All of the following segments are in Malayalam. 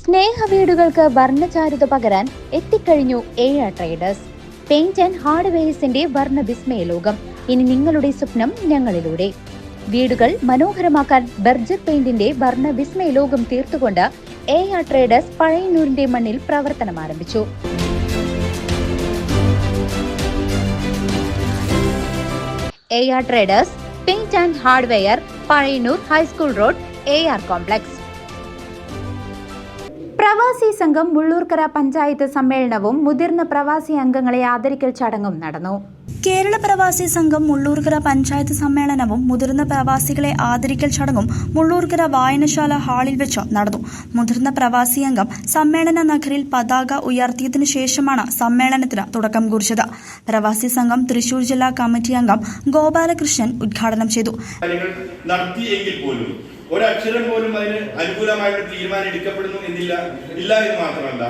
സ്നേഹവീടുകൾക്ക് വർണ്ണചാരുത പകരാൻ എത്തിക്കഴിഞ്ഞു ഏഴ ട്രേഡേഴ്സ്. പെയിന്റ് ആൻഡ് ഹാർഡ്വെയർസിന്റെ വർണ്ണ വിസ്മയ ലോകം. ഇനി നിങ്ങളുടെ സ്വപ്നം ഞങ്ങളിലൂടെ. വീടുകൾ മനോഹരമാക്കാൻ ബർജർ പെയിന്റിന്റെ വർണ്ണ വിസ്മയ ലോകം തീർത്തുകൊണ്ട് ഏഴ ട്രേഡേഴ്സ് പഴയന്നൂരിന്റെ മണ്ണിൽ പ്രവർത്തനം ആരംഭിച്ചു. ഏഴ traders paint and hardware, Pazhayannur high school road, AR complex. പ്രവാസി സംഘം മുള്ളൂർക്കര പഞ്ചായത്ത് സമ്മേളനവും മുതിർന്ന പ്രവാസി അംഗങ്ങളെ ആദരിക്കൽ ചടങ്ങും നടന്നു. കേരള പ്രവാസി സംഘം മുള്ളൂർക്കര പഞ്ചായത്ത് സമ്മേളനവും മുതിർന്ന പ്രവാസികളെ ആദരിക്കൽ ചടങ്ങും മുള്ളൂർക്കര വായനശാല ഹാളിൽ വെച്ച് നടന്നു. മുതിർന്ന പ്രവാസി അംഗം സമ്മേളന നഗരിൽ പതാക ഉയർത്തിയതിനു ശേഷമാണ് സമ്മേളനത്തിന് തുടക്കം കുറിച്ചത്. പ്രവാസി സംഘം തൃശൂർ ജില്ലാ കമ്മിറ്റി അംഗം ഗോപാലകൃഷ്ണൻ ഉദ്ഘാടനം ചെയ്തു. ഒരക്ഷരം പോലും അതിന് അനുകൂലമായിട്ട് തീരുമാനം എടുക്കപ്പെടുന്നു ഇല്ല എന്ന് മാത്രമല്ല,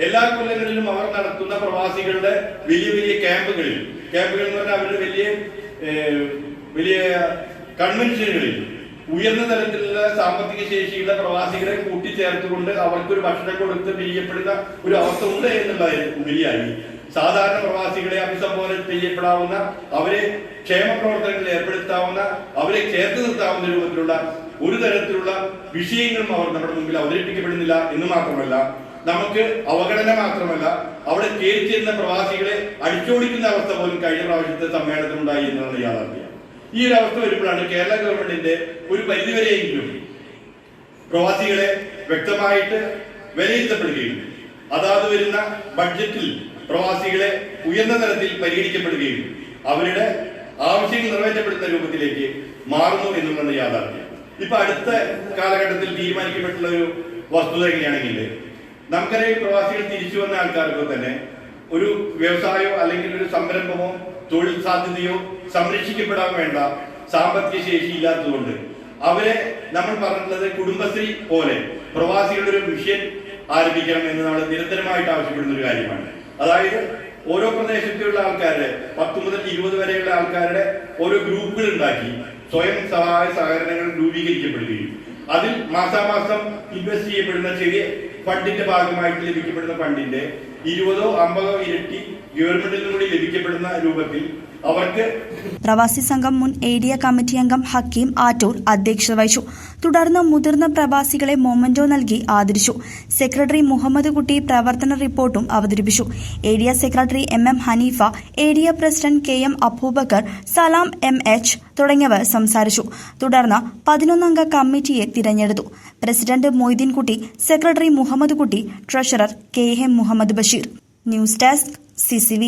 എല്ലാ കൊല്ലങ്ങളിലും അവർ നടത്തുന്ന പ്രവാസികളുടെ വലിയ വലിയ ക്യാമ്പുകൾ എന്ന് പറഞ്ഞാൽ അവരുടെ വലിയ കൺവെൻഷനുകളിൽ ഉയർന്ന തലത്തിലുള്ള സാമ്പത്തിക ശേഷിയുള്ള പ്രവാസികളെ കൂട്ടിച്ചേർത്തുകൊണ്ട് അവർക്കൊരു ഭക്ഷണം കൊടുത്ത് പിരിയപ്പെടുന്ന ഒരു അവസ്ഥ ഉണ്ട് എന്നുള്ളതിന് ഉപരിയായി സാധാരണ പ്രവാസികളെ അഭിസംബോധന ചെയ്യപ്പെടാവുന്ന, അവരെ ക്ഷേമ പ്രവർത്തനങ്ങളിൽ ഏർപ്പെടുത്താവുന്ന, അവരെ ചേർത്ത് നിർത്താവുന്ന രൂപത്തിലുള്ള ഒരു തരത്തിലുള്ള വിഷയങ്ങളും അവർ നമ്മുടെ മുമ്പിൽ അവതരിപ്പിക്കപ്പെടുന്നില്ല എന്ന് മാത്രമല്ല, നമുക്ക് അവഗണന മാത്രമല്ല, അവിടെ കയറിച്ചേരുന്ന പ്രവാസികളെ അടിച്ചോടിക്കുന്ന അവസ്ഥ പോലും കഴിഞ്ഞ പ്രാവശ്യത്തെ സമ്മേളനത്തിലുണ്ടായി എന്നതാണ് യാഥാർത്ഥ്യം. ഈ ഒരു അവസ്ഥ വരുമ്പോഴാണ് കേരള ഗവൺമെന്റിന്റെ ഒരു പരിധിവരെയെങ്കിലും പ്രവാസികളെ വ്യക്തമായിട്ട് വിലയിരുത്തപ്പെടുകയും അതാത് വരുന്ന ബഡ്ജറ്റിൽ പ്രവാസികളെ ഉയർന്ന തലത്തിൽ പരിഗണിക്കപ്പെടുകയും അവരുടെ ആവശ്യങ്ങൾ നിറവേറ്റപ്പെടുന്ന രൂപത്തിലേക്ക് മാറുന്നു എന്നുള്ളതാണ് യാഥാർത്ഥ്യം. ഇപ്പൊ അടുത്ത കാലഘട്ടത്തിൽ തീരുമാനിക്കപ്പെട്ടുള്ള ഒരു വസ്തുത എങ്ങനെയാണെങ്കിൽ, നമുക്കറിയാം പ്രവാസികൾ തിരിച്ചു വന്ന ആൾക്കാർക്ക് തന്നെ ഒരു വ്യവസായമോ അല്ലെങ്കിൽ ഒരു സംരംഭമോ തൊഴിൽ സാധ്യതയോ സംരക്ഷിക്കപ്പെടാൻ വേണ്ട സാമ്പത്തിക ശേഷി ഇല്ലാത്തതുകൊണ്ട് അവരെ നമ്മൾ പറഞ്ഞിട്ടുള്ളത് കുടുംബശ്രീ പോലെ പ്രവാസികളുടെ ഒരു മിഷൻ ആരംഭിക്കണം എന്ന് നമ്മൾ നിരന്തരമായിട്ട് ആവശ്യപ്പെടുന്ന ഒരു കാര്യമാണ്. അതായത് ഓരോ പ്രദേശത്തുള്ള ആൾക്കാരുടെ 10 മുതൽ 20 വരെയുള്ള ആൾക്കാരുടെ ഓരോ ഗ്രൂപ്പുകൾ ഉണ്ടാക്കി സ്വയം സഹായ സഹകരണങ്ങൾ രൂപീകരിക്കപ്പെടുകയും അതിൽ മാസാമാസം ഇൻവെസ്റ്റ് ചെയ്യപ്പെടുന്ന ചെറിയ ഫണ്ടിന്റെ ഭാഗമായിട്ട് ലഭിക്കപ്പെടുന്ന ഫണ്ടിന്റെ 20ഓ 50ഓ ഇരട്ടി ഗവൺമെന്റിൽ കൂടി ലഭിക്കപ്പെടുന്ന രൂപത്തിൽ അവർക്ക്. പ്രവാസി സംഘം മുൻ ഏരിയ കമ്മിറ്റി അംഗം ഹക്കീം ആറ്റൂർ അധ്യക്ഷത വഹിച്ചു. തുടർന്ന് മുതിർന്ന പ്രവാസികളെ മൊമന്റോ നൽകി ആദരിച്ചു. സെക്രട്ടറി മുഹമ്മദ് കുട്ടി പ്രവർത്തന റിപ്പോർട്ടും അവതരിപ്പിച്ചു. Area secretary MM Haneefa, area president KM Abubakar, Salam MH തുടങ്ങിയവർ സംസാരിച്ചു. തുടർന്ന് 11 അംഗ കമ്മിറ്റിയെ തിരഞ്ഞെടുത്തു. പ്രസിഡന്റ് മൊയ്തീൻ കുട്ടി, secretary Muhammad Kutty, treasurer KM Muhammad Basheer. News desk CCV.